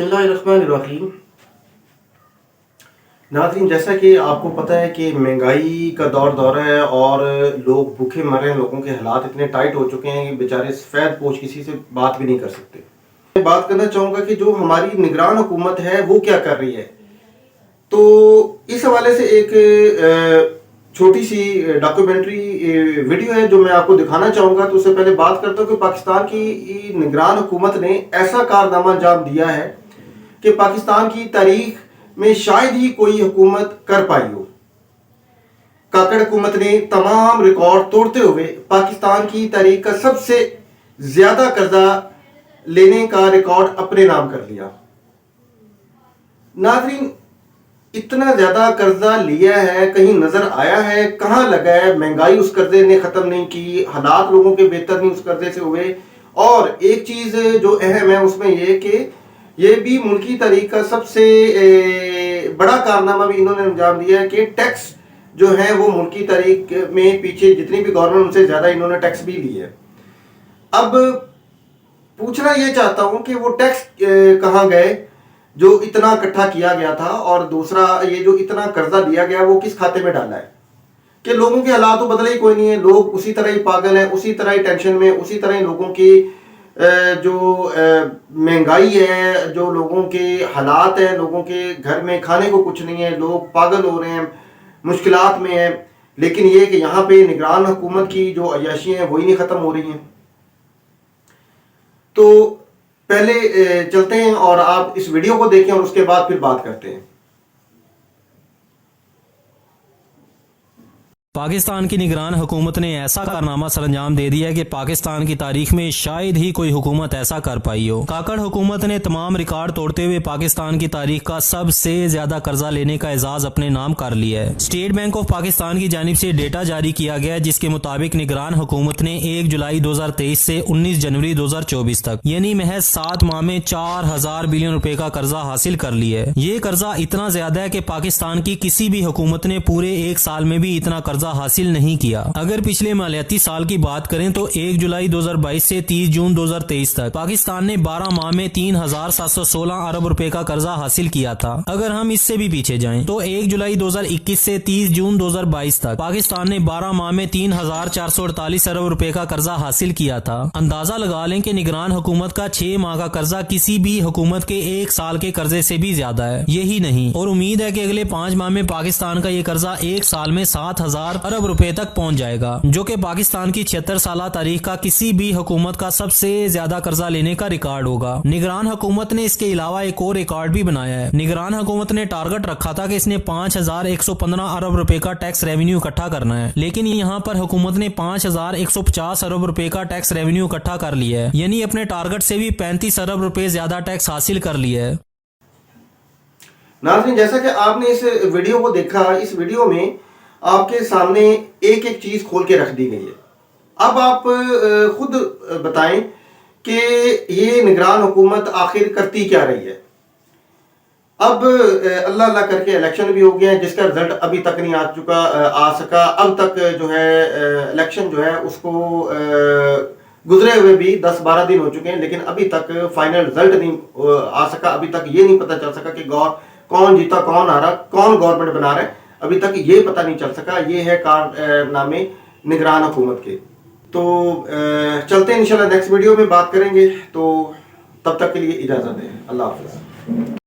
बिस्मिल्लाहिर्रहमानिर्रहीम। नाज़रीन, जैसा कि आपको पता है कि महंगाई का दौर है और लोग भूखे मर रहे हैं। लोगों के हालात इतने टाइट हो चुके हैं कि बेचारे सफ़ेद पोश किसी से बात भी नहीं कर सकते। मैं बात करना चाहूँगा कि जो हमारी निगरान हुकूमत है वो क्या कर रही है। तो इस हवाले से एक छोटी सी डॉक्यूमेंट्री वीडियो है जो मैं आपको दिखाना चाहूँगा। तो उससे पहले बात करता हूँ कि पाकिस्तान की निगरान हुकूमत ने ऐसा कारनामा अंजाम दिया है कि पाकिस्तान की तारीख में शायद ही कोई हुकूमत कर पाई हो। काकड़ हुकूमत ने तमाम रिकॉर्ड तोड़ते हुए पाकिस्तान की तारीख का सबसे ज्यादा कर्जा लेने का रिकॉर्ड अपने नाम कर लिया। नाज़रीन, इतना ज्यादा कर्जा लिया है, कहीं नजर आया है, कहां लगा है? महंगाई उस कर्जे ने खत्म नहीं की, हालात लोगों के बेहतर नहीं उस कर्जे से हुए। और एक चीज जो अहम है उसमें यह कि ये भी मुल्की तारीख का सबसे बड़ा कारनामा भी इन्होंने अंजाम दिया है कि टैक्स जो है वो मुल्की तारीख में पीछे जितनी भी गवर्नमेंट उनसे ज्यादा इन्होंने टैक्स भी लिए है। अब पूछना ये चाहता हूं कि वो टैक्स कहां गए जो इतना इकट्ठा किया गया था, और दूसरा ये जो इतना कर्जा दिया गया वो किस खाते में डाला है कि लोगों के हालात तो बदले ही कोई नहीं है। लोग उसी तरह ही पागल हैं, उसी तरह ही टेंशन में, उसी तरह ही लोगों की जो महंगाई है, जो लोगों के हालात हैं, लोगों के घर में खाने को कुछ नहीं है, लोग पागल हो रहे हैं, मुश्किलात में हैं। लेकिन ये कि यहाँ पे निगरान हुकूमत की जो अय्याशी हैं वही नहीं ख़त्म हो रही हैं। तो पहले चलते हैं और आप इस वीडियो को देखें और उसके बाद फिर बात करते हैं। पाकिस्तान की निगरान हुकूमत ने ऐसा कारनामा सरंजाम दे दिया है कि पाकिस्तान की तारीख में शायद ही कोई हुकूमत ऐसा कर पाई हो। काकड़ हुकूमत ने तमाम रिकॉर्ड तोड़ते हुए पाकिस्तान की तारीख का सबसे ज्यादा कर्जा लेने का एजाज अपने नाम कर लिया है। स्टेट बैंक ऑफ पाकिस्तान की जानिब से डेटा जारी किया गया है जिसके मुताबिक निगरान हुकूमत ने 1 जुलाई 2023 से 19 जनवरी 2024 तक यानी महज 7 माह में 4000 बिलियन रुपए का कर्जा हासिल कर लिया है। ये कर्जा इतना ज्यादा है कि पाकिस्तान की किसी भी हुकूमत ने पूरे एक साल में भी इतना कर्जा हासिल नहीं किया। अगर पिछले मालियाती साल की बात करें तो 1 जुलाई 2022 से 30 जून 2023 तक पाकिस्तान ने 12 माह में 3716 अरब रुपए का कर्जा हासिल किया था। अगर हम इससे भी पीछे जाएं तो 1 जुलाई 2021 से 30 जून 2022 तक पाकिस्तान ने 12 माह में 3448 अरब रुपए का कर्जा हासिल किया था। अंदाजा लगा लें कि निगरान हुकूमत का 6 माह का कर्जा किसी भी हुकूमत के एक साल के कर्जे से भी ज्यादा है। यही नहीं, और उम्मीद है कि अगले 5 माह में पाकिस्तान का ये कर्जा एक साल में 7000 अरब रुपए तक पहुंच जाएगा, जो कि पाकिस्तान की 76 साल तारीख का किसी भी हुकूमत का सबसे ज्यादा कर्जा लेने का रिकॉर्ड होगा। निगरान हुकूमत ने इसके अलावा एक और रिकॉर्ड भी बनाया है। निगरान हुकूमत ने टारगेट रखा था कि इसने 5115 अरब रुपए का टैक्स रेवेन्यू इकट्ठा करना है, लेकिन यहाँ पर हुकूमत ने 5150 अरब रुपए का टैक्स रेवेन्यू इकट्ठा कर लिया है, यानी अपने टारगेट से भी 35 अरब रुपए ज्यादा टैक्स हासिल कर लिया है। नाज़रीन, जैसा कि आपने इस वीडियो को देखा, इस वीडियो में आपके सामने एक एक चीज खोल के रख दी गई है। अब आप खुद बताएं कि ये निगरान हुकूमत आखिर करती क्या रही है। अब अल्लाह अल्लाह करके इलेक्शन भी हो गए हैं जिसका रिजल्ट अभी तक नहीं आ सका। अब तक जो है इलेक्शन जो है उसको गुजरे हुए भी 10-12 दिन हो चुके हैं, लेकिन अभी तक फाइनल रिजल्ट नहीं आ सका। अभी तक ये नहीं पता चल सका कि कौन जीता, कौन हारा, कौन गवर्नमेंट बना रहा है, अभी तक ये पता नहीं चल सका। ये है कारनामे निगरान हुकूमत के। तो चलते हैं, इंशाल्लाह नेक्स्ट वीडियो में बात करेंगे। तो तब तक के लिए इजाज़त दें। अल्लाह हाफ़िज़।